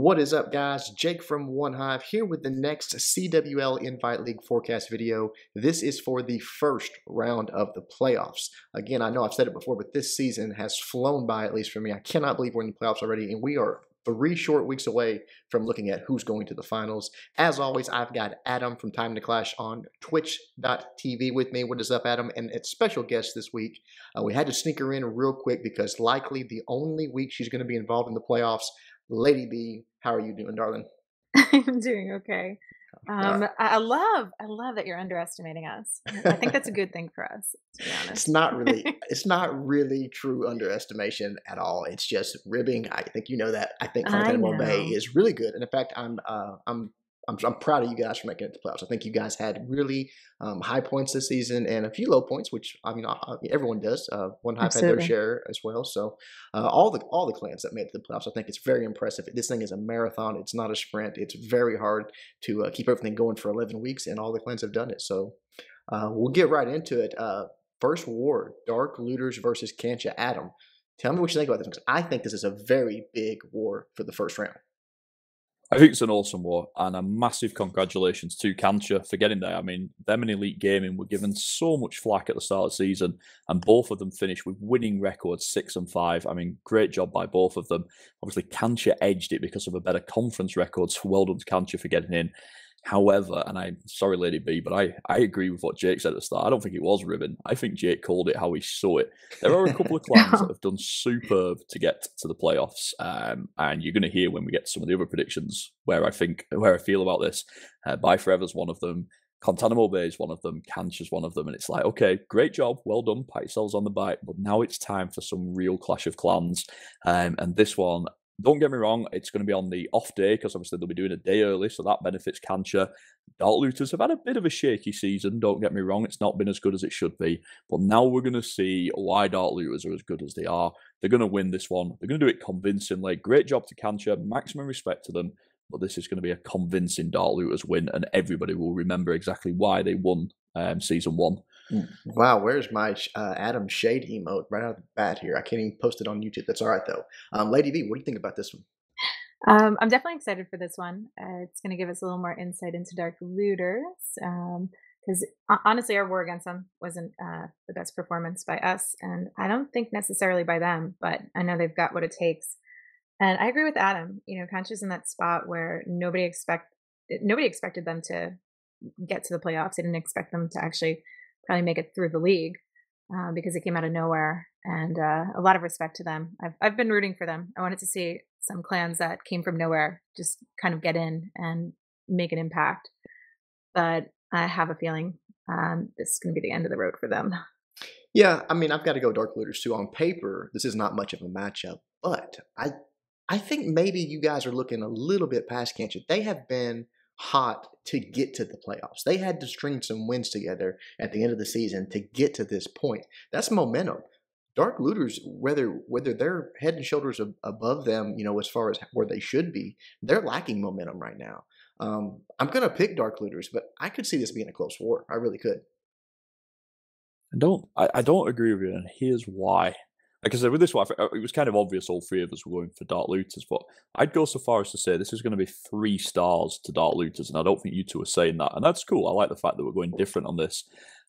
What is up, guys? Jake from OneHive here with the next CWL Invite League forecast video. This is for the first round of the playoffs. Again, I know I've said it before, but this season has flown by, at least for me. I cannot believe we're in the playoffs already, and we are 3 short weeks away from looking at who's going to the finals. As always, I've got Adam from Time to Clash on twitch.tv with me. What is up, Adam? And it's special guest this week. We had to sneak her in real quick because likely the only week she's going to be involved in the playoffs. Lady B, how are you doing, darling? I'm doing okay. Uh, I love that you're underestimating us. I think that's a good thing for us, to be it's honest. not really, it's not really true underestimation at all. It's just ribbing. I think you know that. I think I Fontana Bay know. is really good, and in fact, I'm proud of you guys for making it to the playoffs. I think you guys had really high points this season and a few low points, which everyone does. One Hive had their Absolutely. share as well. So all the clans that made it to the playoffs, I think it's very impressive. This thing is a marathon. It's not a sprint. It's very hard to keep everything going for 11 weeks, and all the clans have done it. So we'll get right into it. First war: Dark Looters versus Kancha. Adam, tell me what you think about this, because I think this is a very big war for the first round. I think it's an awesome war, and a massive congratulations to Kancha for getting there. I mean, them in Elite Gaming were given so much flack at the start of the season, and both of them finished with winning records 6 and 5. I mean, great job by both of them. Obviously, Kancha edged it because of a better conference record, so well done to Kancha for getting in. However, and I'm sorry, Lady B, but I agree with what Jake said at the start. I don't think it was ribbon. I think Jake called it how he saw it. There are a couple of clans that have done superb to get to the playoffs, and you're going to hear when we get to some of the other predictions where I feel about this. By Forever's one of them. Guantanamo Bay is one of them. Kancha's one of them, and it's like, okay, great job, well done, pat yourselves on the back. But now it's time for some real clash of clans, and this one. Don't get me wrong, it's going to be on the off day because obviously they'll be doing a day early, so that benefits Kancha. Dark Looters have had a bit of a shaky season, don't get me wrong, it's not been as good as it should be. But now we're going to see why Dark Looters are as good as they are. They're going to win this one. They're going to do it convincingly. Great job to Kancha, maximum respect to them. But this is going to be a convincing Dark Looters win, and everybody will remember exactly why they won Season 1. Wow, where's my Adam Shade emote right out of the bat here? I can't even post it on YouTube. That's all right, though. Lady V, what do you think about this one? I'm definitely excited for this one. It's going to give us a little more insight into Dark Looters. Because honestly, our war against them wasn't the best performance by us, and I don't think necessarily by them. But I know they've got what it takes. And I agree with Adam. You know, Concha's in that spot where nobody expected them to get to the playoffs. They didn't expect them to actually probably make it through the league because it came out of nowhere. And a lot of respect to them. I've been rooting for them. I wanted to see some clans that came from nowhere just kind of get in and make an impact. But I have a feeling this is going to be the end of the road for them. Yeah, I mean, I've got to go Dark Looters too. On paper, this is not much of a matchup, but I think maybe you guys are looking a little bit past Kancha. They have been hot to get to the playoffs. They had to string some wins together at the end of the season to get to this point. That's momentum. Dark Looters, whether they're head and shoulders above them, you know, as far as where they should be, they're lacking momentum right now. I'm gonna pick Dark Looters, but I could see this being a close war. I really could. I don't agree with you, and here's why. Like I said, with this one, it was kind of obvious all three of us were going for Dark Looters, but I'd go so far as to say this is going to be 3 stars to Dark Looters, and I don't think you two are saying that, and that's cool. I like the fact that we're going different on this.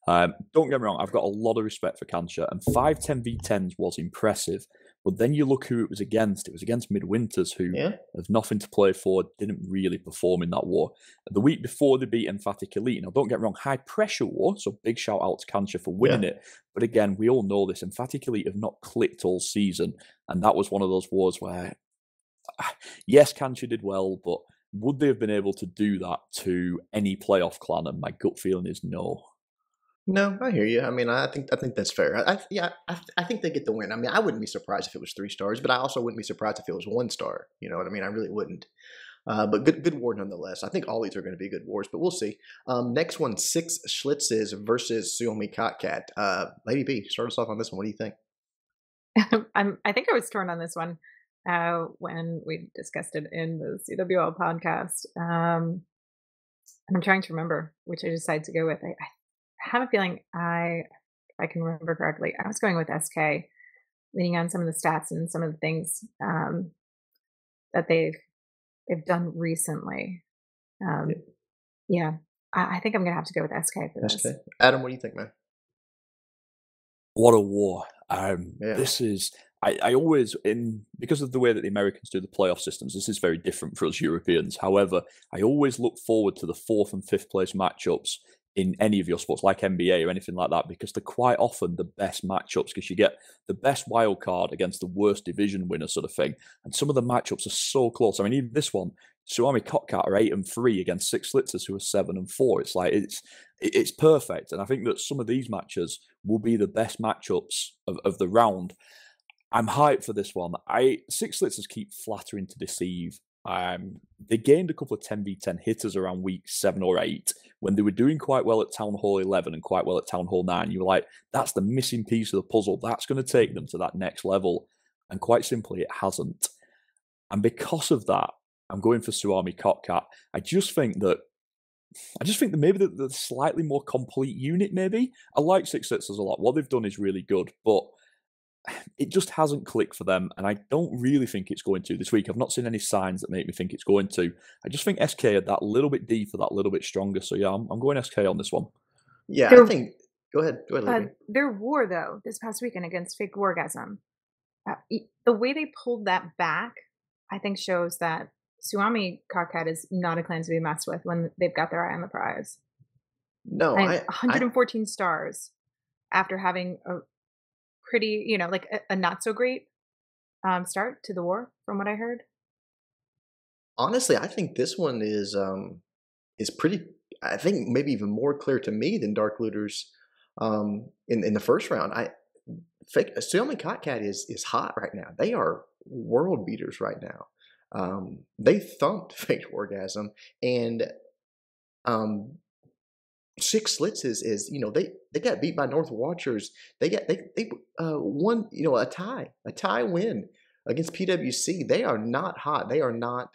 Don't get me wrong, I've got a lot of respect for Kancha, and 5-10v10s was impressive, but then you look who it was against. It was against Midwinters, who Yeah. have nothing to play for, didn't really perform in that war. The week before, they beat Emphatic Elite. Now, don't get me wrong, high pressure war, so big shout out to Kancha for winning it. But again, we all know this. Emphatic Elite have not clicked all season, and that was one of those wars where, yes, Kancha did well, but would they have been able to do that to any playoff clan? And my gut feeling is no. No, I hear you. I mean, I think that's fair. I think they get the win. I mean, I wouldn't be surprised if it was 3 stars, but I also wouldn't be surprised if it was 1 star. You know what I mean? I really wouldn't. But good war nonetheless. I think all these are going to be good wars, but we'll see. Next one, 6 Schlitzes versus Suomi Kotkat. Lady B, start us off on this one. What do you think? I think I was torn on this one when we discussed it in the CWL podcast. And I'm trying to remember which I decided to go with. I have a feeling if I can remember correctly, I was going with SK, leaning on some of the stats and some of the things that they've they've done recently. Yeah. Yeah, I think I'm gonna have to go with SK for this. Okay. Adam, what do you think, man? What a war. Yeah. This is I always because of the way that the Americans do the playoff systems, this is very different for us Europeans. However, I always look forward to the 4th and 5th place matchups in any of your sports, like NBA or anything like that, because they're quite often the best matchups because you get the best wild card against the worst division winner sort of thing. And some of the matchups are so close. I mean, even this one, Suami Kotkat are 8-3 against Six Slitzers who are 7-4. It's like it's perfect. And I think that some of these matches will be the best matchups of the round. I'm hyped for this one. Six Slitzers keep flattering to deceive. They gained a couple of 10v10 hitters around week 7 or 8 when they were doing quite well at Town Hall 11 and quite well at Town Hall 9. You were like, that's the missing piece of the puzzle. That's going to take them to that next level. And quite simply, it hasn't. And because of that, I'm going for Suami Kotkat. I just think that maybe they're a slightly more complete unit, maybe. I like Six Slitzers a lot. What they've done is really good, but it just hasn't clicked for them, and I don't really think it's going to this week. I've not seen any signs that make me think it's going to. I just think SK are that little bit deeper, that little bit stronger. So yeah, I'm going SK on this one. Yeah, I think. Go ahead, Libby. Their war though this past weekend against Fake Wargasm, the way they pulled that back, I think shows that Suami Kotkat is not a clan to be messed with when they've got their eye on the prize. No, 114 stars after having a pretty, like a not so great start to the war, from what I heard. Honestly, I think this one is pretty. I think maybe even more clear to me than Dark Looters in the first round. Suami Kotkat is hot right now. They are world beaters right now. They thumped Fake Orgasm, and Six Slits is they got beat by North Watchers. They won a tie win against PWC. They are not hot. They are not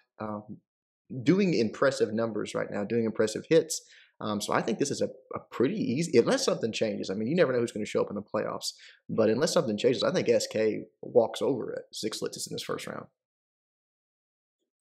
doing impressive numbers right now, doing impressive hits. So I think this is a pretty easy, unless something changes. I mean, you never know who's going to show up in the playoffs, but unless something changes, I think SK walks over at Six Slits in this first round.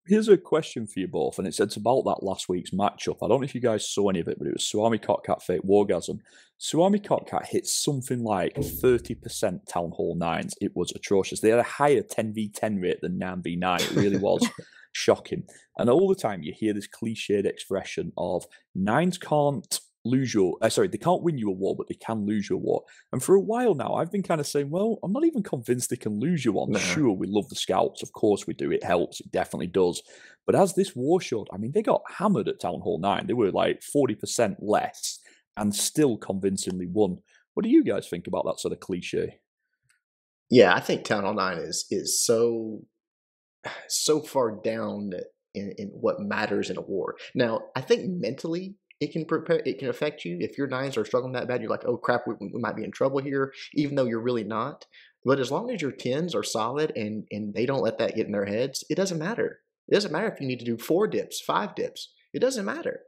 Here's a question for you both, and it's about that last week's matchup. I don't know if you guys saw any of it, but it was Suami Kotkat Fake Wargasm. Suami Kotkat hit something like 30% Town Hall 9s. It was atrocious. They had a higher 10v10 rate than 9v9. It really was shocking. And all the time you hear this cliched expression of 9s can't lose your they can't win you a war, but they can lose your war. And for a while now, I've been kind of saying, well, I'm not even convinced they can lose you one. No. Sure, we love the scouts, of course we do. It helps, it definitely does. But as this war showed, I mean, they got hammered at Town Hall 9. They were like 40% less and still convincingly won. What do you guys think about that sort of cliche? Yeah, I think Town Hall 9 is so far down in what matters in a war. Now, I think mentally it can affect you. If your 9s are struggling that bad, you're like, oh crap, we might be in trouble here, even though you're really not. But as long as your 10s are solid and they don't let that get in their heads, it doesn't matter. It doesn't matter if you need to do 4 dips, 5 dips. It doesn't matter.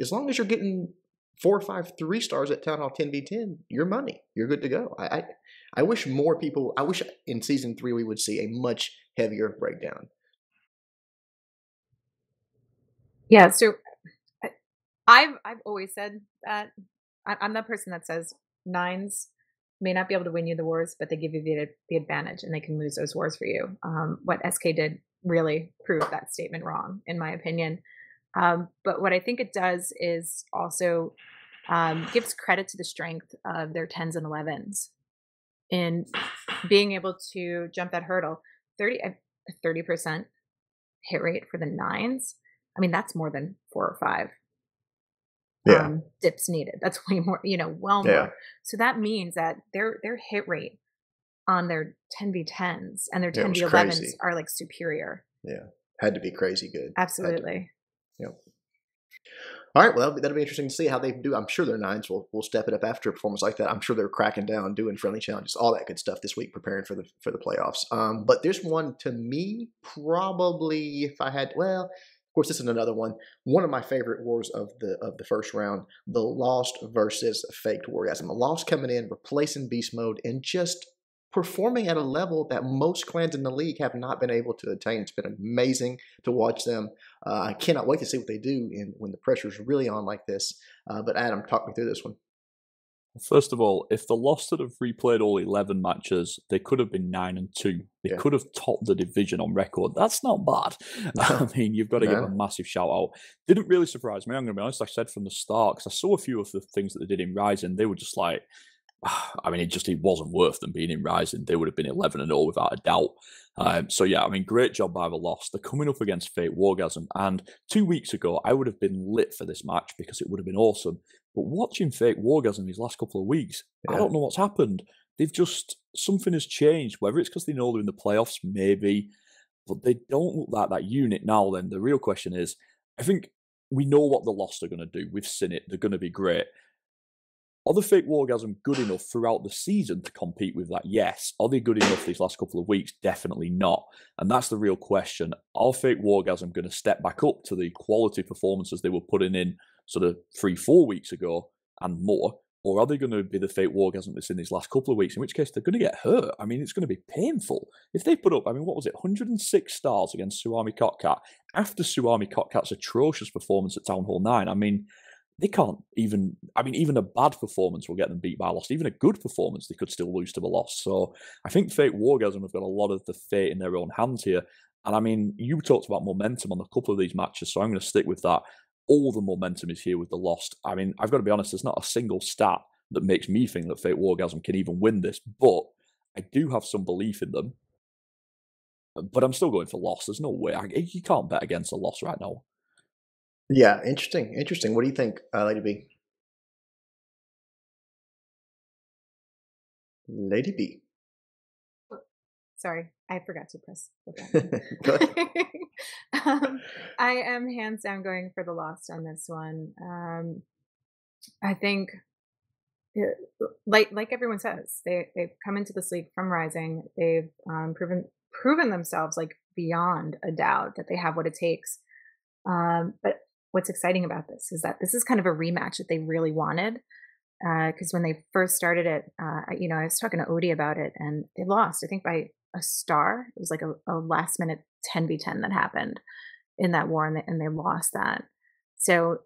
As long as you're getting 4 or 5 3-stars at Town Hall 10v10, you're money. You're good to go. I wish more people, I wish in Season 3 we would see a much heavier breakdown. Yeah, so I've always said that I'm that person that says 9s may not be able to win you the wars, but they give you the advantage and they can lose those wars for you. What SK did really proved that statement wrong, in my opinion. But what I think it does is also gives credit to the strength of their 10s and 11s in being able to jump that hurdle. 30% hit rate for the 9s. I mean, that's more than 4 or 5 dips needed. That's way more, well more. So that means that their hit rate on their 10v10s and their 10v11s are like superior. Yeah, had to be crazy good. Absolutely. Yeah. All right, well, that'll be interesting to see how they do. I'm sure their 9s will step it up after a performance like that. I'm sure they're cracking down, doing friendly challenges, all that good stuff this week, preparing for the playoffs. But this one, to me, probably, if I had, well, of course, this is another one. One of my favorite wars of the first round, the Lost versus Faked Wargasm. The Lost coming in, replacing Beast Mode, and just performing at a level that most clans in the league have not been able to attain. It's been amazing to watch them. I cannot wait to see what they do when the pressure is really on like this. But Adam, talk me through this one. First of all, if the Lost had have replayed all 11 matches, they could have been 9-2. They could have topped the division on record. That's not bad. I mean, you've got to give a massive shout out. Didn't really surprise me. I'm going to be honest. I said from the start, because I saw a few of the things that they did in Rising, they were just like, I mean, it wasn't worth them being in Rising. They would have been 11-0 without a doubt. So yeah, I mean, great job by the Lost. They're coming up against Fate Wargasm, and 2 weeks ago, I would have been lit for this match because it would have been awesome. But watching Fate Wargasm these last couple of weeks, I don't know what's happened. Something has changed. Whether it's because they know they're in the playoffs, maybe, but they don't look like that unit now. Then the real question is, I think we know what the Lost are going to do. We've seen it. They're going to be great. Are the Fake Wargasm good enough throughout the season to compete with that? Yes. Are they good enough these last couple of weeks? Definitely not. And that's the real question. Are Fake Wargasm going to step back up to the quality performances they were putting in sort of 3-4 weeks ago and more? Or are they going to be the Fake Wargasm that's in these last couple of weeks, in which case they're going to get hurt? I mean, it's going to be painful. If they put up, I mean, what was it, 106 stars against Suami Kotkat, after Suami Kotkat's atrocious performance at Town Hall 9, I mean, they can't even, I mean, even a bad performance will get them beat by a Lost. Even a good performance, they could still lose to the Lost. So I think Fate Wargasm have got a lot of the fate in their own hands here. And I mean, you talked about momentum on a couple of these matches, so I'm going to stick with that. All the momentum is here with the Lost. I mean, I've got to be honest, there's not a single stat that makes me think that Fate Wargasm can even win this, but I do have some belief in them. But I'm still going for Lost. There's no way. You can't bet against a Lost right now. Yeah, interesting. What do you think, Lady B? Lady B. Sorry, I forgot to press the Go ahead. button. I am hands down going for the Lost on this one. I think, like everyone says, they've come into this league from Rising. They've proven themselves like beyond a doubt that they have what it takes. But what's exciting about this is that this is kind of a rematch that they really wanted. Because when they first started it, I was talking to Odie about it, and they lost, I think, by a star. It was like a last minute 10v10 that happened in that war, and they lost that. So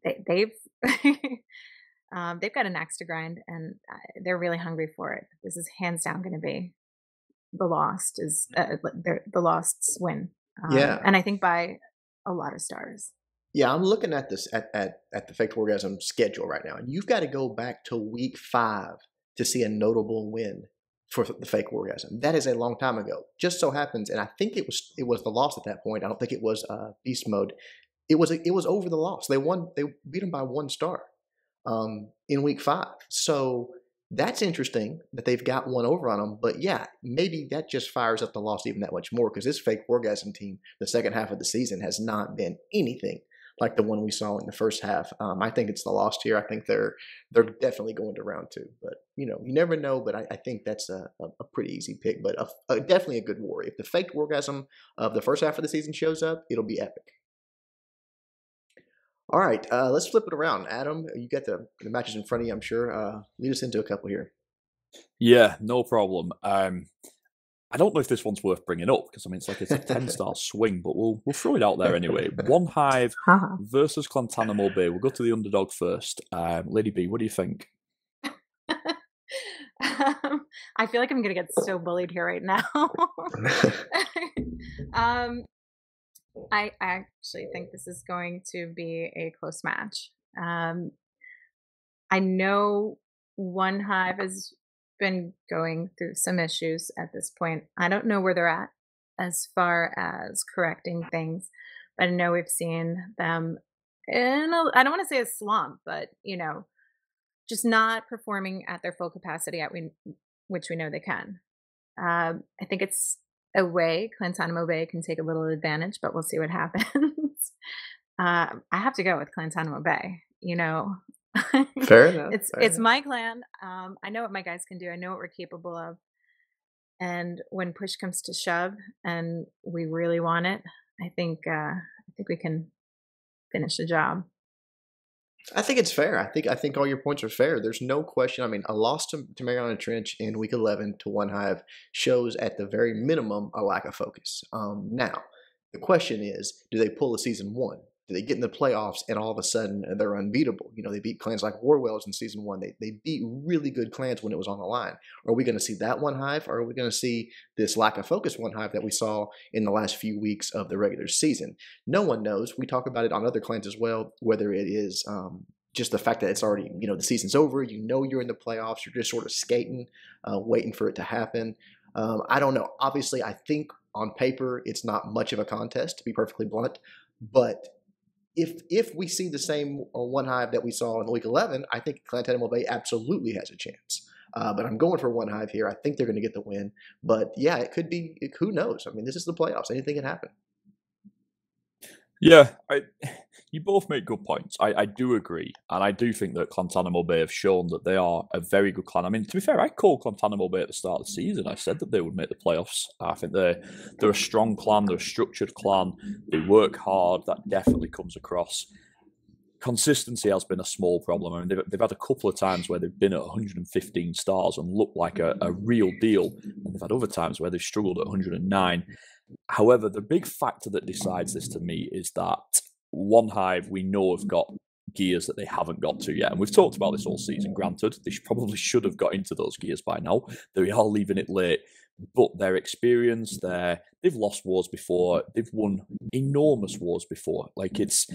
they've they've got an axe to grind, and they're really hungry for it. This is hands down going to be the Lost's win. And I think by a lot of stars. Yeah, I'm looking at this at the Fake Orgasm schedule right now, and you've got to go back to week 5 to see a notable win for the Fake Orgasm. That is a long time ago. Just so happens, and I think it was the Lost at that point. I don't think it was Beast Mode. It was over the Lost. They beat them by 1 star in week 5. So that's interesting that they've got one over on them. But yeah, maybe that just fires up the Lost even that much more, because this Fake Orgasm team, the second half of the season, has not been anything like the one we saw in the first half. I think it's the Lost here. I think they're definitely going to round 2. But, you never know. But I think that's a pretty easy pick. But definitely a good war. If the Fake Orgasm of the first half of the season shows up, it'll be epic. All right, let's flip it around. Adam, you got the matches in front of you, I'm sure. Lead us into a couple here. Yeah, no problem. I don't know if this one's worth bringing up, because I mean, it's like it's a 10-star swing, but we'll throw it out there anyway. OneHive versus Clantanamo Bay. We'll go to the underdog first. Lady B, what do you think? I feel like I'm going to get so bullied here right now. I actually think this is going to be a close match. I know OneHive has been going through some issues at this point. I don't know where they're at as far as correcting things, but I know we've seen them in I don't want to say a slump, but just not performing at their full capacity which we know they can. I think it's a way Clantanamo Bay can take a little advantage, but we'll see what happens. I have to go with Clantanamo Bay. Fair enough. It's my clan. I know what my guys can do. I know what we're capable of. And when push comes to shove, and we really want it, I think we can finish the job. I think it's fair. I think all your points are fair. There's no question. I mean, a loss to Mariana Trench in Week 11 to OneHive shows at the very minimum a lack of focus. Now, the question is, do they pull a season one? Do they get in the playoffs and all of a sudden they're unbeatable? You know, they beat clans like Warwells in season one. They beat really good clans when it was on the line. Are we going to see that OneHive, or are we going to see this lack of focus OneHive that we saw in the last few weeks of the regular season? No one knows. We talk about it on other clans as well, whether it is just the fact that it's already, you know, the season's over. You know you're in the playoffs. You're just sort of skating, waiting for it to happen. I don't know. Obviously, I think on paper it's not much of a contest, to be perfectly blunt, but if we see the same OneHive that we saw in Week 11, I think Clan Tennable Bay absolutely has a chance. But I'm going for OneHive here. I think they're going to get the win. But yeah, it could be. Who knows? I mean, this is the playoffs. Anything can happen. Yeah, you both make good points. I do agree, and I do think that Clantanimo Bay have shown that they are a very good clan. I mean, to be fair, I called Clantanimo Bay at the start of the season. I said that they would make the playoffs. I think they're a strong clan, they're a structured clan, they work hard. That definitely comes across. Consistency has been a small problem. I mean, they've had a couple of times where they've been at 115 stars and looked like a real deal, and they've had other times where they've struggled at 109. However, the big factor that decides this to me is that OneHive, we know, have got gears that they haven't got to yet. And we've talked about this all season. Granted, they probably should have got into those gears by now. They are leaving it late. But their experience, they've lost wars before. They've won enormous wars before. Like, it's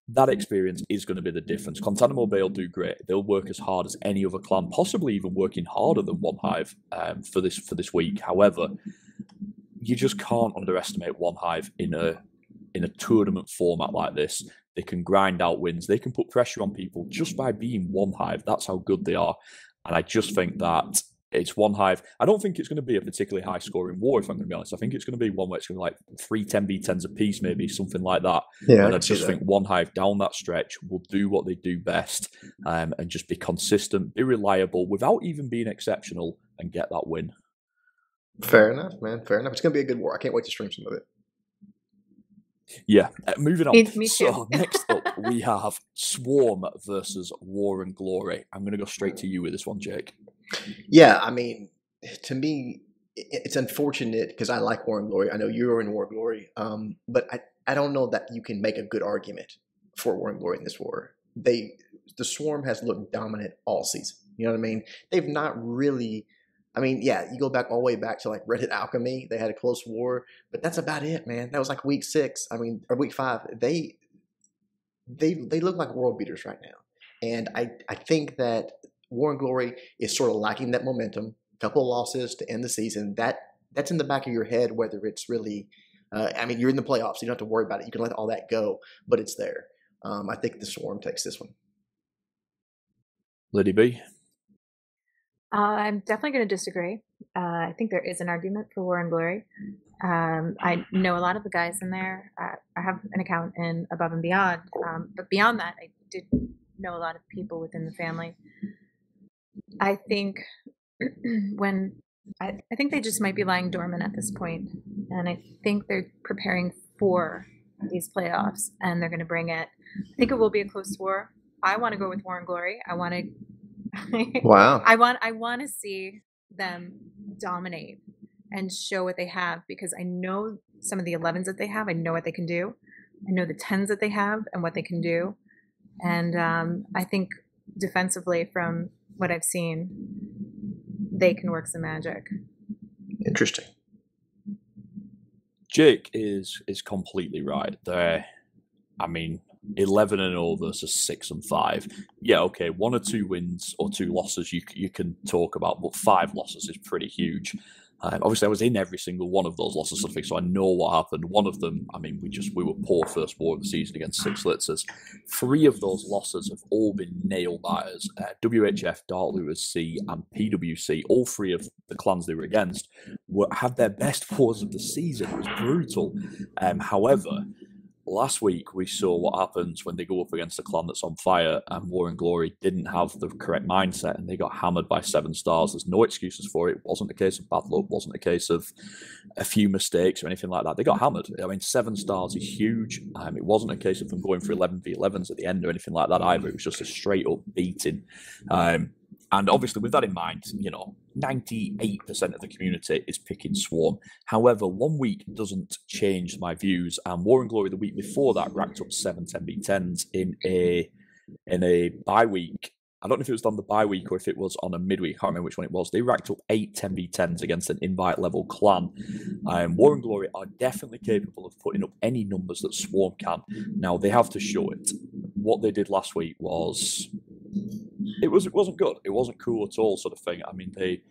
that experience is going to be the difference. Clantanimo Bay will do great. They'll work as hard as any other clan, possibly even working harder than OneHive for this week. However, you just can't underestimate OneHive in a tournament format like this. They can grind out wins. They can put pressure on people just by being OneHive. That's how good they are. And I just think that it's OneHive. I don't think it's going to be a particularly high-scoring war, if I'm going to be honest. I think it's going to be one where it's going to be like 3 10v10s apiece, maybe, something like that. Yeah, and I just think OneHive down that stretch will do what they do best, and just be consistent, be reliable, without even being exceptional, and get that win. Fair enough, man. Fair enough. It's going to be a good war. I can't wait to stream some of it. Yeah, moving on. Me too. So next up, we have Swarm versus War and Glory. I'm going to go straight to you with this one, Jake. Yeah, I mean, to me, it's unfortunate because I like War and Glory. I know you're in War and Glory, but I don't know that you can make a good argument for War and Glory in this war. The Swarm has looked dominant all season. You know what I mean? They've not really. I mean, yeah, you go back all the way back to like Red Hit Alchemy. They had a close war, but that's about it, man. That was like week 6. I mean, or week 5. They look like world beaters right now, and I think that War and Glory is sort of lacking that momentum. A couple of losses to end the season. That's in the back of your head, whether it's really. I mean, you're in the playoffs. So you don't have to worry about it. You can let all that go, but it's there. I think the Swarm takes this one. Liddy B. I'm definitely going to disagree. I think there is an argument for War and Glory. I know a lot of the guys in there. I have an account in Above and Beyond, but beyond that, I did know a lot of people within the family. I think I think they just might be lying dormant at this point, and I think they're preparing for these playoffs, and they're going to bring it. I think it will be a close war. I want to go with War and Glory. I want to. Wow. I want to see them dominate and show what they have, because I know some of the 11s that they have. I know what they can do. I know the 10s that they have and what they can do. And I think defensively, from what I've seen, they can work some magic. Interesting. Jake is completely right. I mean, 11-0 versus 6-5. Yeah, okay, 1 or 2 wins or 2 losses you can talk about, but 5 losses is pretty huge. Obviously, I was in every single one of those losses, so I know what happened. One of them, I mean, we were poor first war of the season against 6 Litzers. 3 of those losses have all been nail biters. WHF, Dark Looters C, and PWC, all 3 of the clans they were against, had their best wars of the season. It was brutal. However, last week we saw what happens when they go up against a clan that's on fire, and War and Glory didn't have the correct mindset and they got hammered by 7 stars. There's no excuses for it. It wasn't a case of bad luck, wasn't a case of a few mistakes or anything like that. They got hammered. I mean, 7 stars is huge. It wasn't a case of them going for 11v11s at the end or anything like that either. It was just a straight up beating. And obviously, with that in mind, 98% of the community is picking Swarm. However, 1 week doesn't change my views. And War and Glory the week before that racked up 7 10v10s in a bye week. I don't know if it was on the bye week or if it was on a midweek. I can't remember which one it was. They racked up 8 10v10s against an invite level clan. War and Glory are definitely capable of putting up any numbers that Swarm can. Now, they have to show it. What they did last week was... It wasn't good. It wasn't cool at all, sort of thing. I mean, they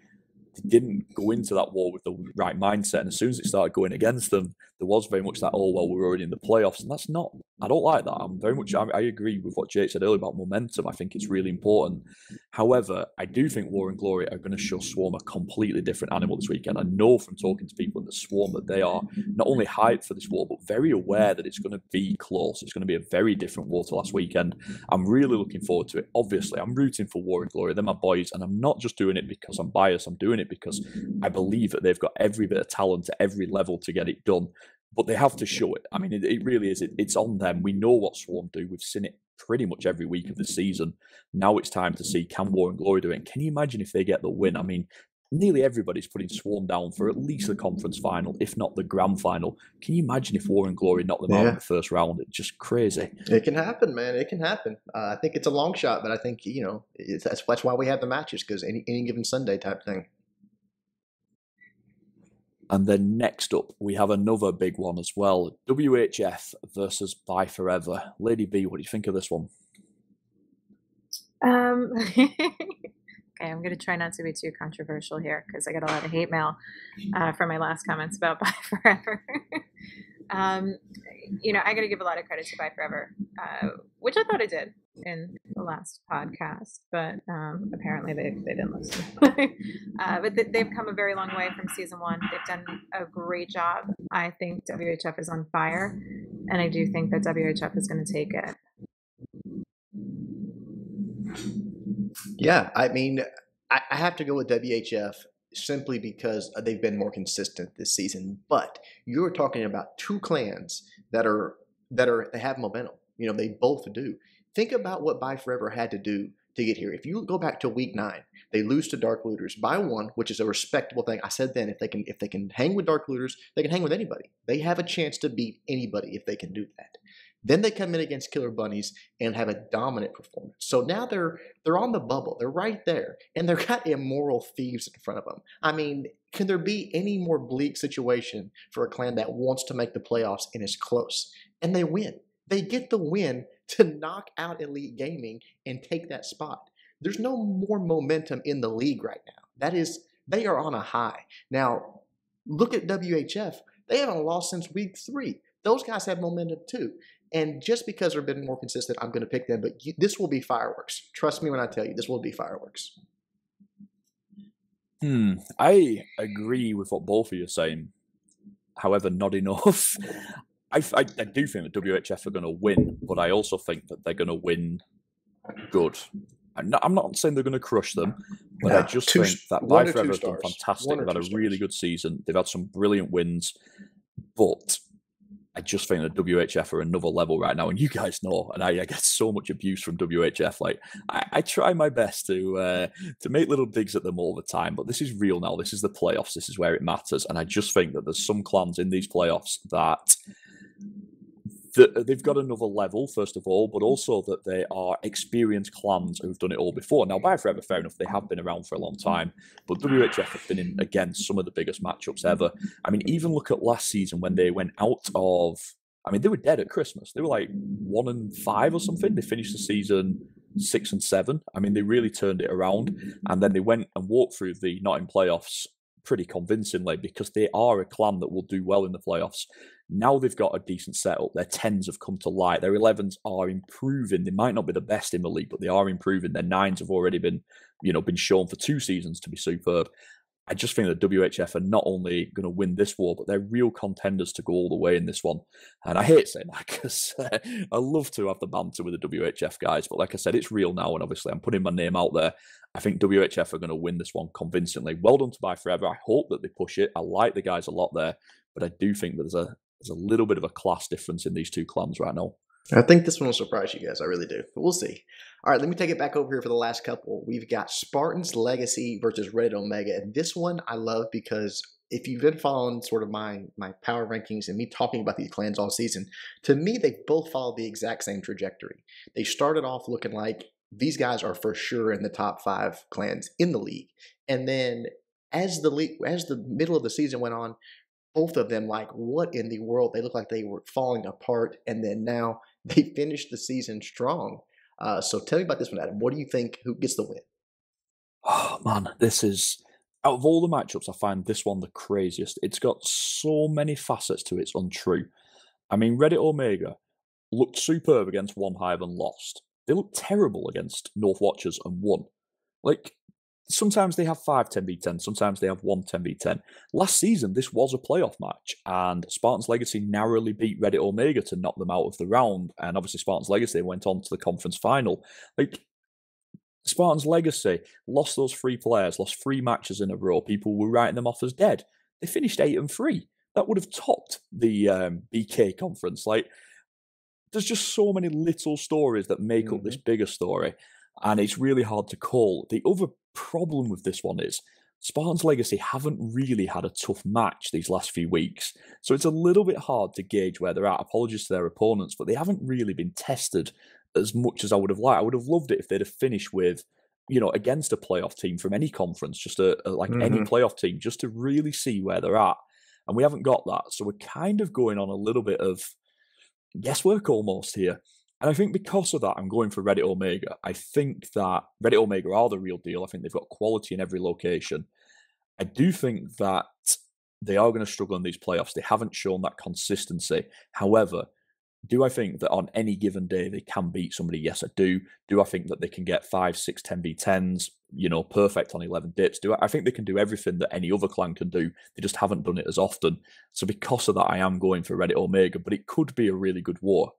didn't go into that war with the right mindset. And as soon as it started going against them, there was very much that, oh, well, we're already in the playoffs. And that's not, I don't like that. I agree with what Jake said earlier about momentum. I think it's really important. However, I do think War and Glory are going to show Swarm a completely different animal this weekend. I know from talking to people in the Swarm that they are not only hyped for this war, but very aware that it's going to be close. It's going to be a very different war to last weekend. I'm really looking forward to it. Obviously, I'm rooting for War and Glory. They're my boys. And I'm not just doing it because I'm biased. I'm doing it because I believe that they've got every bit of talent at every level to get it done. But they have to show it. I mean, it really is. It's on them. We know what Swarm do. We've seen it pretty much every week of the season. Now it's time to see, can War and Glory do it? And can you imagine if they get the win? I mean, nearly everybody's putting Swarm down for at least the conference final, if not the grand final. Can you imagine if War and Glory knock them out in the first round? It's just crazy. It can happen, man. It can happen. I think it's a long shot, but I think, that's why we have the matches, because any given Sunday type thing. And then next up, we have another big one as well. WHF versus Bye Forever. Lady B, what do you think of this one? Okay, I'm going to try not to be too controversial here because I got a lot of hate mail for my last comments about Bye Forever. I got to give a lot of credit to Bye Forever, which I thought I did in the last podcast, but apparently they didn't listen. But they've come a very long way from season 1. They've done a great job. I think WHF is on fire, and I do think that WHF is going to take it. Yeah, I mean, I have to go with WHF simply because they've been more consistent this season. But you're talking about 2 clans that they have momentum. They both do. Think about what Bye Forever had to do to get here. If you go back to week 9, they lose to Dark Looters by 1, which is a respectable thing. I said then, if they can hang with Dark Looters, they can hang with anybody. They have a chance to beat anybody if they can do that. Then they come in against Killer Bunnies and have a dominant performance. So now they're on the bubble. They're right there. And they've got immoral thieves in front of them. I mean, can there be any more bleak situation for a clan that wants to make the playoffs and is close? And they win. They get the win to knock out Elite Gaming and take that spot. There's no more momentum in the league right now. They are on a high. Now, look at WHF. They haven't lost since week 3. Those guys have momentum too. And just because they've been more consistent, I'm going to pick them. But this will be fireworks. Trust me when I tell you, this will be fireworks. I agree with what both of you are saying. However, not enough. I do think that WHF are going to win, but I also think that they're going to win good. I'm not saying they're going to crush them, but I just think that Bye Forever have done fantastic. They've had a really good season. They've had some brilliant wins, but I just think that WHF are another level right now, and you guys know, and I get so much abuse from WHF. Like, I try my best to make little digs at them all the time, but this is real now. This is the playoffs. This is where it matters, and I just think that there's some clans in these playoffs that they've got another level, first of all, but also that they are experienced clans who've done it all before. Now, Bye Forever, fair enough, they have been around for a long time, but WHF have been in, against some of the biggest matchups ever. I mean, even look at last season when they went out of... I mean, they were dead at Christmas. They were like 1-5 or something. They finished the season 6-7. I mean, they really turned it around, and then they went and walked through the not in playoffs pretty convincingly because they are a clan that will do well in the playoffs. Now they've got a decent setup. Their 10s have come to light. Their 11s are improving. They might not be the best in the league, but they are improving. Their 9s have already been shown for 2 seasons to be superb. I just think that WHF are not only going to win this war, but they're real contenders to go all the way in this one. And I hate saying that because I love to have the banter with the WHF guys, but like I said, it's real now, and obviously I'm putting my name out there. I think WHF are going to win this one convincingly. Well done to Buy Forever. I hope that they push it. I like the guys a lot there, but I do think that there's a little bit of a class difference in these two clans right now. I think this one will surprise you guys. I really do. But we'll see. All right, let me take it back over here for the last couple. We've got Spartan's Legacy versus Reddit Omega. And this one I love because if you've been following sort of my power rankings and me talking about these clans all season, to me, they both followed the exact same trajectory. They started off looking like these guys are for sure in the top 5 clans in the league. And then as the middle of the season went on, both of them, like, what in the world? They look like they were falling apart, and then now they finished the season strong. So tell me about this one, Adam. What do you think? Who gets the win? Oh, man, this is... Out of all the matchups, I find this one the craziest. It's got so many facets to it, it's untrue. I mean, Reddit Omega looked superb against OneHive and lost. They looked terrible against North Watchers and won. Like, sometimes they have 5 10v10, sometimes they have 1 10v10. Last season, this was a playoff match, and Spartan's Legacy narrowly beat Reddit Omega to knock them out of the round, and obviously Spartan's Legacy went on to the conference final. Like, Spartan's Legacy lost those 3 players, lost 3 matches in a row. People were writing them off as dead. They finished 8-3. That would have topped the BK conference. Like, there's just so many little stories that make up this bigger story, and it's really hard to call. The other problem with this one is Spartan's Legacy haven't really had a tough match these last few weeks, so it's a little bit hard to gauge where they're at. Apologies to their opponents, but they haven't really been tested as much as I would have liked. I would have loved it if they'd have finished with, you know, against a playoff team from any conference, just any playoff team, just to really see where they're at. And we haven't got that, so we're kind of going on a little bit of guesswork almost here. And I think because of that, I'm going for Reddit Omega. I think that Reddit Omega are the real deal. I think they've got quality in every location. I do think that they are going to struggle in these playoffs. They haven't shown that consistency. However, do I think that on any given day they can beat somebody? Yes, I do. Do I think that they can get 5, 6, 10v10s, you know, perfect on 11 dips? I think they can do everything that any other clan can do. They just haven't done it as often. So because of that, I am going for Reddit Omega, but it could be a really good war.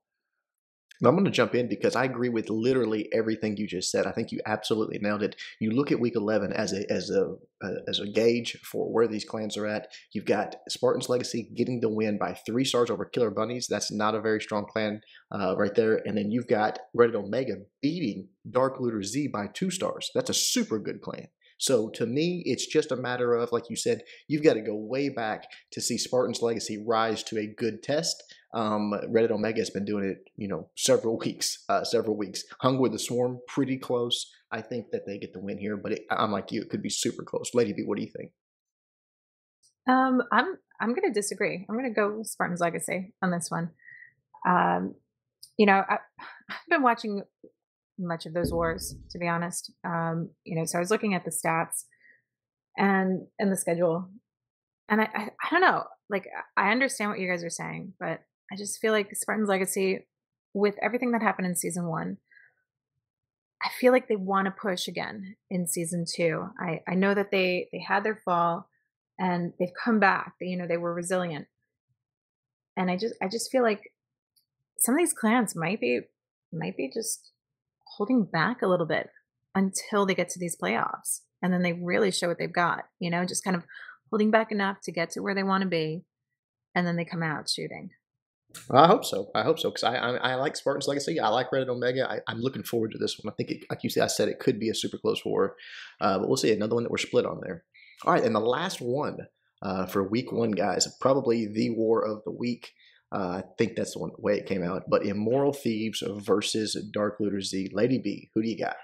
I'm going to jump in because I agree with literally everything you just said. I think you absolutely nailed it. You look at week 11 as a gauge for where these clans are at. You've got Spartan's Legacy getting the win by 3 stars over Killer Bunnies. That's not a very strong clan right there. And then you've got Reddit Omega beating Dark Looter Z by 2 stars. That's a super good clan. So to me, it's just a matter of, like you said, you've got to go way back to see Spartan's Legacy rise to a good test. Reddit Omega has been doing it, you know, several weeks. Hung with the Swarm, pretty close. I think that they get the win here, but I'm like you, it could be super close. Lady B, what do you think? I'm going to disagree. I'm going to go with Spartan's Legacy on this one. You know, I've been watching much of those wars, to be honest. You know, so I was looking at the stats and the schedule, and I don't know. Like, I understand what you guys are saying, but I just feel like Spartan's Legacy, with everything that happened in season 1, I feel like they want to push again in season 2. I know that they had their fall and they've come back. You know, they were resilient, and I just feel like some of these clans might be just holding back a little bit until they get to these playoffs, and then they really show what they've got. You know, just kind of holding back enough to get to where they want to be, and then they come out shooting. I hope so. Because I like Spartan's Legacy. I like Reddit Omega. I'm looking forward to this one. I think, like you said, it could be a super close war. But we'll see. Another one that we're split on there. All right, and the last one for week 1, guys, probably the war of the week. I think that's the way it came out. But Immoral Thieves versus Dark Looter Z. Lady B, who do you got?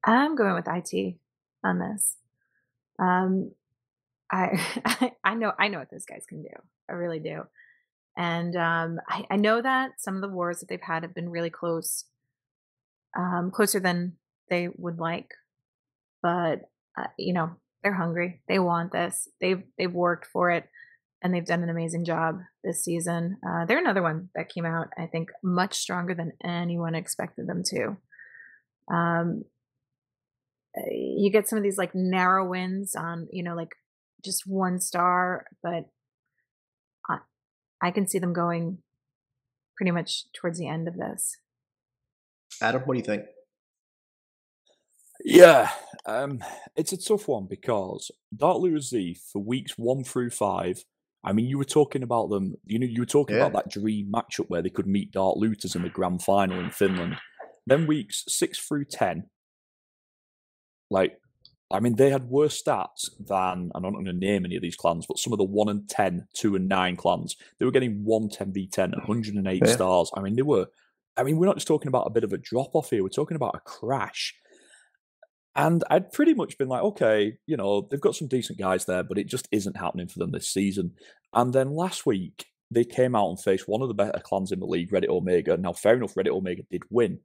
I'm going with IT on this. I know what those guys can do. I really do. And I know that some of the wars that they've had have been really close, closer than they would like. But you know, they're hungry. They want this. They've worked for it, and they've done an amazing job this season. They're another one that came out, I think, much stronger than anyone expected them to. you get some of these like narrow wins on, like just 1 star, but I, I can see them going pretty much towards the end of this. Adam, what do you think? Yeah, it's a tough one because Dark Lure Z for weeks 1 through 5. I mean, you were talking about them. You were talking about Yeah. that dream matchup where they could meet Dark Looters in the grand final in Finland. Then weeks 6 through 10, like, I mean, they had worse stats than, I'm not going to name any of these clans, but some of the 1 and 10, 2 and 9 clans. They were getting 110v10, 108 Yeah. stars. I mean, we're not just talking about a bit of a drop off here. We're talking about a crash. And I'd pretty much been like, okay, they've got some decent guys there, but it just isn't happening for them this season. And then last week, they came out and faced one of the better clans in the league, Reddit Omega. Now, fair enough, Reddit Omega did win,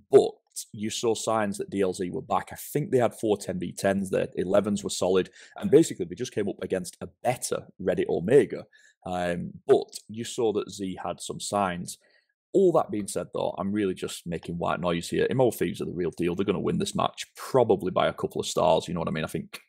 but you saw signs that DLZ were back. I think they had 4 10v10s there. 11s were solid. And basically, they just came up against a better Reddit Omega. But you saw that Z had some signs. All that being said, though, I'm really just making white noise here. Immortal Thieves are the real deal. They're going to win this match, probably by a couple of stars. You know what I mean? I think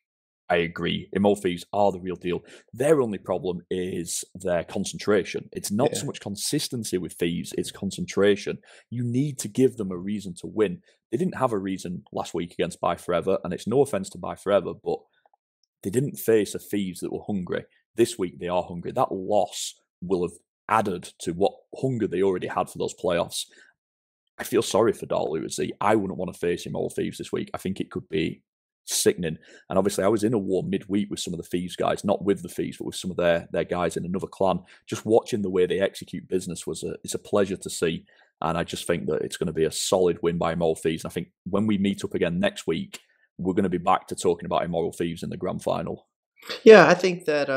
I agree. Immortal Thieves are the real deal. Their only problem is their concentration. It's not so much consistency with Thieves, it's concentration. You need to give them a reason to win. They didn't have a reason last week against Buy Forever, and it's no offense to Buy Forever, but they didn't face a Thieves that were hungry. This week, they are hungry. That loss will have added to what hunger they already had for those playoffs. I feel sorry for Dark Lure Z. I wouldn't want to face him all Thieves this week. I think it could be sickening. And obviously, I was in a war midweek with some of the Thieves guys, not with the Thieves, but with some of their guys in another clan. Just watching the way they execute business it's a pleasure to see. And I just think that it's going to be a solid win by Immortal Thieves. And I think when we meet up again next week, we're going to be back to talking about Immortal Thieves in the grand final. Yeah, I think that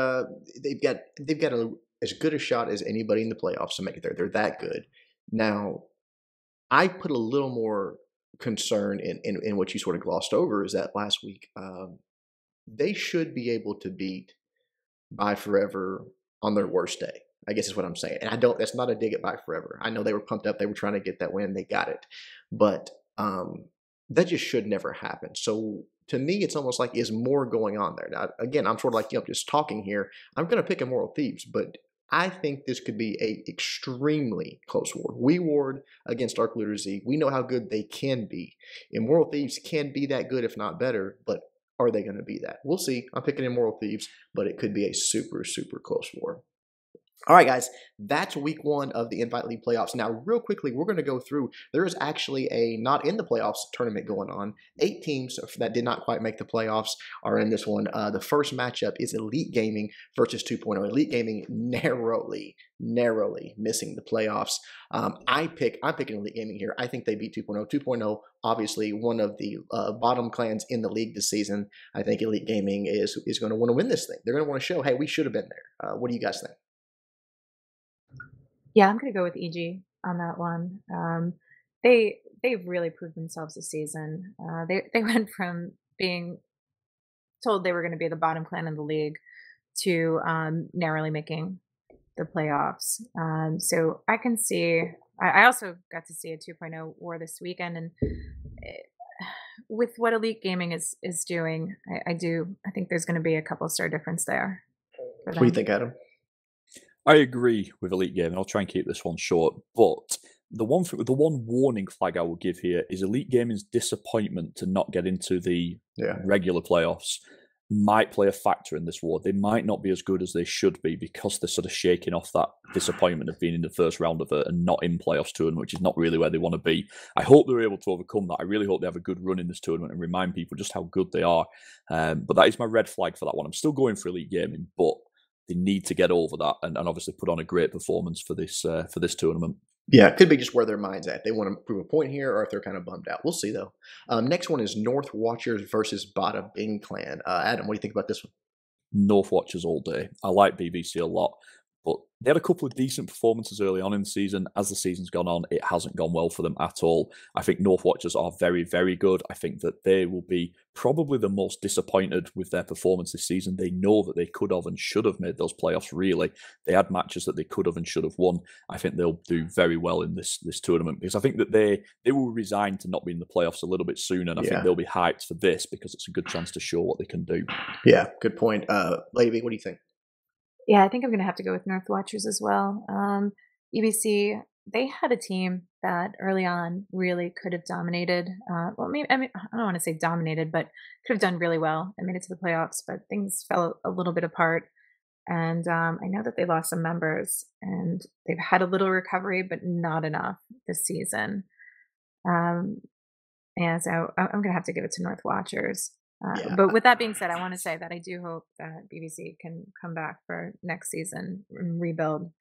they've got as good a shot as anybody in the playoffs to make it there. They're that good. Now, I put a little more concern in what you sort of glossed over is that last week they should be able to beat Buy Forever on their worst day, I guess is what I'm saying. And that's not a dig at Buy Forever. I know they were pumped up. They were trying to get that win. They got it. But that just should never happen. So to me, it's almost like is more going on there. Now, again, I'm sort of like, just talking here. I'm going to pick Immortal Thieves, but I think this could be a extremely close war. We ward against Dark Lure Z. We know how good they can be. Immortal Thieves can be that good, if not better, but are they going to be that? We'll see. I'm picking Immortal Thieves, but it could be a super, super close war. All right, guys, that's week 1 of the Invite League playoffs. Now, real quickly, we're going to go through. There is actually a not in the playoffs tournament going on. 8 teams that did not quite make the playoffs are in this one. The first matchup is Elite Gaming versus 2.0. Elite Gaming narrowly missing the playoffs. I'm picking Elite Gaming here. I think they beat 2.0. 2.0, obviously one of the bottom clans in the league this season. I think Elite Gaming is going to want to win this thing. They're going to want to show, hey, we should have been there. What do you guys think? Yeah, I'm gonna go with EG on that one. They've really proved themselves this season. They went from being told they were going to be the bottom clan in the league to narrowly making the playoffs. So I can see. I also got to see a 2.0 war this weekend, and with what Elite Gaming is doing, I think there's going to be a couple star difference there. What do you think, Adam? I agree with Elite Gaming. I'll try and keep this one short, but the one warning flag I will give here is Elite Gaming's disappointment to not get into the regular playoffs might play a factor in this war. They might not be as good as they should be because they're sort of shaking off that disappointment of being in the first round of it and not in playoffs tournament, which is not really where they want to be. I hope they're able to overcome that. I really hope they have a good run in this tournament and remind people just how good they are. But that is my red flag for that one. I'm still going for Elite Gaming, but they need to get over that and obviously put on a great performance for this tournament. Yeah, it could be just where their mind's at. They want to prove a point here or if they're kind of bummed out. We'll see, though. Next one is North Watchers versus Bada Bing Clan. Adam, what do you think about this one? North Watchers all day. I like BBC a lot, but they had a couple of decent performances early on in the season. As the season's gone on, it hasn't gone well for them at all. I think North Watchers are very, very good. I think that they will be probably the most disappointed with their performance this season. They know that they could have and should have made those playoffs, really. They had matches that they could have and should have won. I think they'll do very well in this tournament, because I think that they will resign to not being in the playoffs a little bit sooner, and I think they'll be hyped for this because it's a good chance to show what they can do. Yeah, good point. Lady B, what do you think? Yeah, I think I'm going to have to go with North Watchers as well. EBC, they had a team that early on really could have dominated. Well, maybe, I mean, I don't want to say dominated, but could have done really well and made it to the playoffs, but things fell a little bit apart. And I know that they lost some members, and they've had a little recovery, but not enough this season. And so I'm going to have to give it to North Watchers. But with that being said, I want to say that I do hope that BBC can come back for next season and rebuild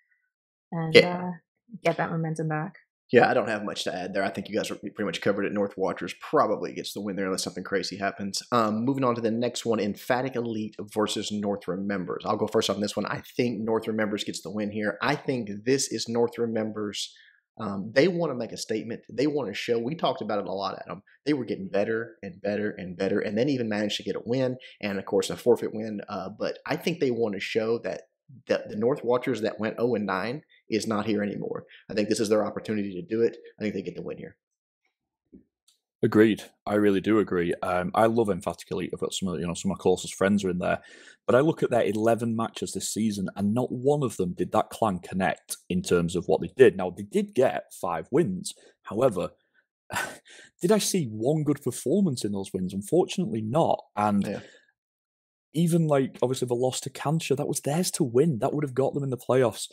and get that momentum back. Yeah, I don't have much to add there. I think you guys are pretty much covered it. North Watchers probably gets the win there unless something crazy happens. Moving on to the next one, Emphatic Elite versus North Remembers. I'll go first on this one. I think North Remembers gets the win here. I think this is North Remembers. They want to make a statement. They want to show. We talked about it a lot, Adam. They were getting better and better and better, and then even managed to get a win, and of course a forfeit win. But I think they want to show that the North Watchers that went 0-9 is not here anymore. I think this is their opportunity to do it. I think they get the win here. Agreed. I really do agree. I love Emphatic Elite. I've got some of my closest friends are in there, but I look at their 11 matches this season, and not one of them did that clan connect in terms of what they did. Now, they did get 5 wins. However, did I see one good performance in those wins? Unfortunately, not. And even obviously the loss to Cancer, that was theirs to win. That would have got them in the playoffs.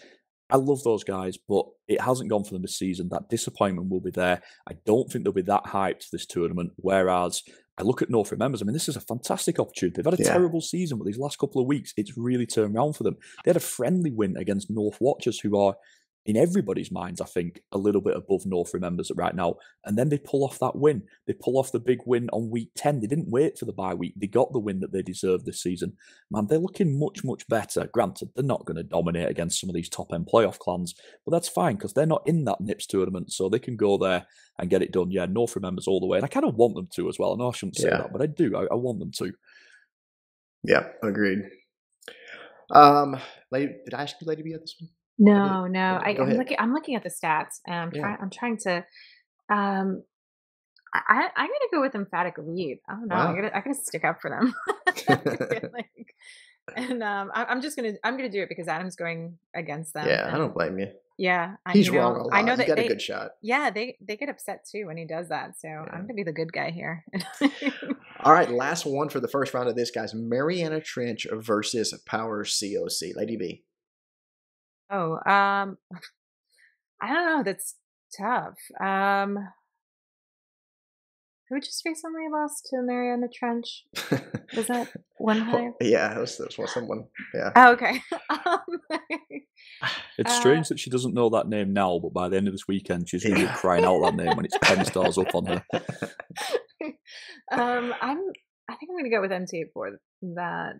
I love those guys, but it hasn't gone for them this season. That disappointment will be there. I don't think they'll be that hyped this tournament. Whereas I look at North Remembers, I mean, this is a fantastic opportunity. They've had a terrible season, but these last couple of weeks, it's really turned around for them. They had a friendly win against North Watchers, who are, in everybody's minds, I think, a little bit above North Remembers right now. And then they pull off that win. They pull off the big win on week 10. They didn't wait for the bye week. They got the win that they deserved this season. Man, they're looking much, much better. Granted, they're not going to dominate against some of these top-end playoff clans, but that's fine because they're not in that NIPS tournament, so they can go there and get it done. Yeah, North Remembers all the way. And I kind of want them to as well. I know I shouldn't say that, but I do. I want them to. Yeah, agreed. Did I ask you, Lady B, at this one? No. I'm looking at the stats, and I'm trying to. I'm gonna go with Emphatic Elite. I don't know. Wow. I gotta stick up for them. I'm gonna do it because Adam's going against them. Yeah, I don't blame you. Yeah, he's wrong a lot. I know that he got a good shot. Yeah, they get upset too when he does that. So I'm gonna be the good guy here. All right, last one for the first round of this, guys. Mariana Trench versus Power COC. Lady B. Oh, I don't know. That's tough. Who just recently lost to Mariana Trench? Was that OneHive? Yeah, that was someone. Yeah. Oh, okay. It's strange that she doesn't know that name now, but by the end of this weekend, she's going to be crying out that name when it's 10 stars up on her. I think I'm going to go with MT for that.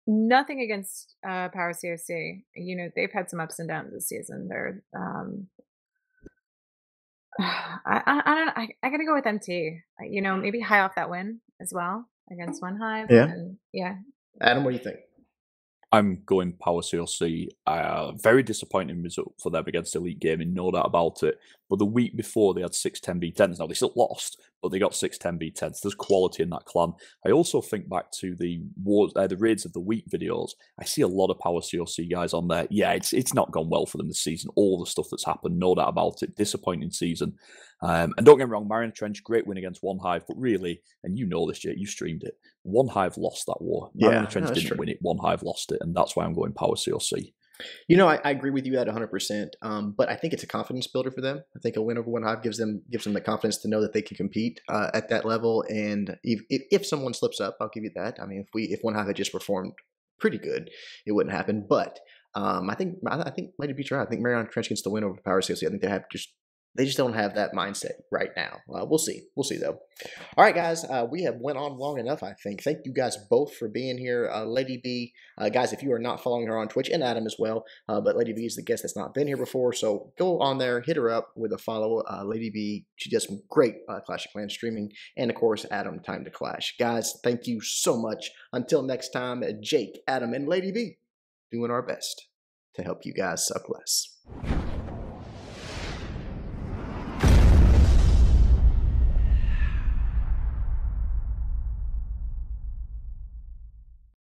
Nothing against Power COC. They've had some ups and downs this season. They're I don't know. I gotta go with MT. Maybe high off that win as well against OneHive. Yeah. Adam, what do you think? I'm going Power CLC. Very disappointing result for them against Elite Gaming, no doubt about it. But the week before, they had 6-10 B10s. Now, they still lost, but they got 6-10 B10s. There's quality in that clan. I also think back to the Raids of the Week videos. I see a lot of Power CLC guys on there. Yeah, it's not gone well for them this season. All the stuff that's happened, no doubt about it. Disappointing season. And don't get me wrong, Mariana Trench, great win against OneHive, but really, and you know this, Jay, you streamed it, OneHive lost that war. Mariana Trench didn't win it, OneHive lost it, and that's why I'm going Power CLC. I agree with you at 100%, but I think it's a confidence builder for them. I think a win over OneHive gives them the confidence to know that they can compete at that level, and if someone slips up, I'll give you that. I mean, if OneHive had just performed pretty good, it wouldn't happen, but I think Lady Beach right. I think Mariana Trench gets the win over Power CLC. I think they have just They just don't have that mindset right now. We'll see. We'll see, though. All right, guys. We have went on long enough, I think. Thank you guys both for being here. Lady B, guys, if you are not following her on Twitch, and Adam as well, but Lady B is the guest that's not been here before, so go on there, hit her up with a follow. Lady B, she does some great Clash of Clans streaming, and of course, Adam, Time to Clash. Guys, thank you so much. Until next time, Jake, Adam, and Lady B doing our best to help you guys suck less.